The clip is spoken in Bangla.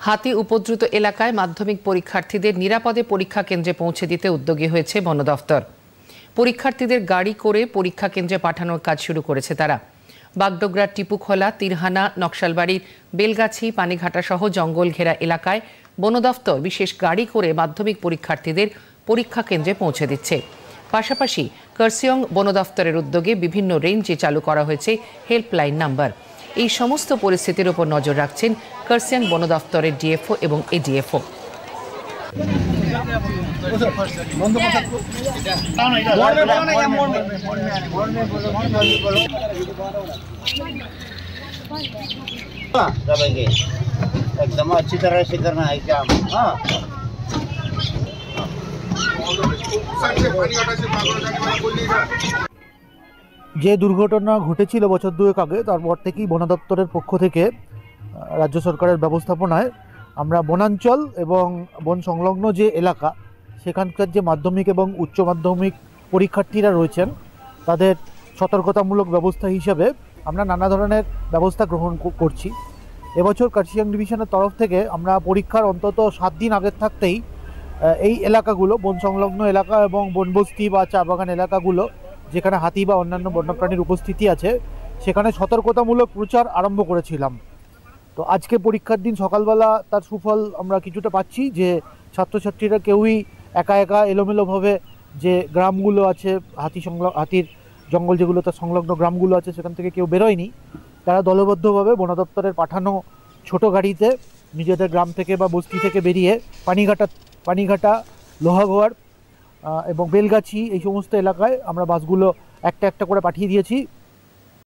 হাতি উপদ্রুত এলাকায় মাধ্যমিক পরীক্ষার্থীদের নিরাপদে পরীক্ষা কেন্দ্রে পৌঁছে দিতে উদ্যোগী হয়েছে বন দফতর। পরীক্ষার্থীদের গাড়ি করে পরীক্ষা কেন্দ্রে পাঠানোর কাজ শুরু করেছে তারা। বাগডোগরার টিপুখোলা, তিরহানা, নকশালবাড়ির বেলগাছি, পানিঘাটা সহ জঙ্গল ঘেরা এলাকায় বন দফতর বিশেষ গাড়ি করে মাধ্যমিক পরীক্ষার্থীদের পরীক্ষা কেন্দ্রে পৌঁছে দিচ্ছে। পাশাপাশি কার্সিয়ং বন দফতরের উদ্যোগে বিভিন্ন রেঞ্জে চালু করা হয়েছে হেল্পলাইন নাম্বার। এই সমস্ত পরিস্থিতির উপর নজর রাখছেন কার্সিয়ং বন দফতরের ডিএফও এবং এডিএফও। एकदम अच्छी तरह से करना है क्या? हाँ, যে দুর্ঘটনা ঘটেছিল বছর দুয়েক আগে, তারপর থেকেই বন দপ্তরের পক্ষ থেকে রাজ্য সরকারের ব্যবস্থাপনায় আমরা বনাঞ্চল এবং বন সংলগ্ন যে এলাকা, সেখানকার যে মাধ্যমিক এবং উচ্চ মাধ্যমিক পরীক্ষার্থীরা রয়েছেন তাদের সতর্কতামূলক ব্যবস্থা হিসাবে আমরা নানা ধরনের ব্যবস্থা গ্রহণ করছি। এবছর কার্সিয়ং ডিভিশনের তরফ থেকে আমরা পরীক্ষার অন্তত 7 দিন আগের থাকতেই এই এলাকাগুলো, বন সংলগ্ন এলাকা এবং বনবস্তি বা চা বাগান এলাকাগুলো যেখানে হাতি বা অন্যান্য বন্যপ্রাণীর উপস্থিতি আছে, সেখানে সতর্কতামূলক প্রচার আরম্ভ করেছিলাম। তো আজকে পরীক্ষার দিন সকালবেলা তার সুফল আমরা কিছুটা পাচ্ছি, যে ছাত্রছাত্রীরা কেউই একা একা এলোমেলোভাবে যে গ্রামগুলো আছে, হাতির জঙ্গল যেগুলো তার সংলগ্ন গ্রামগুলো আছে, সেখান থেকে কেউ বেরোয়নি। তারা দলবদ্ধভাবে বন দপ্তরের পাঠানো ছোট গাড়িতে নিজেদের গ্রাম থেকে বা বস্তি থেকে বেরিয়ে পানিঘাটা, লোহাগড় এবং বেলগাছি এই সমস্ত এলাকায় আমরা বাসগুলো একটা একটা করে পাঠিয়ে দিয়েছি।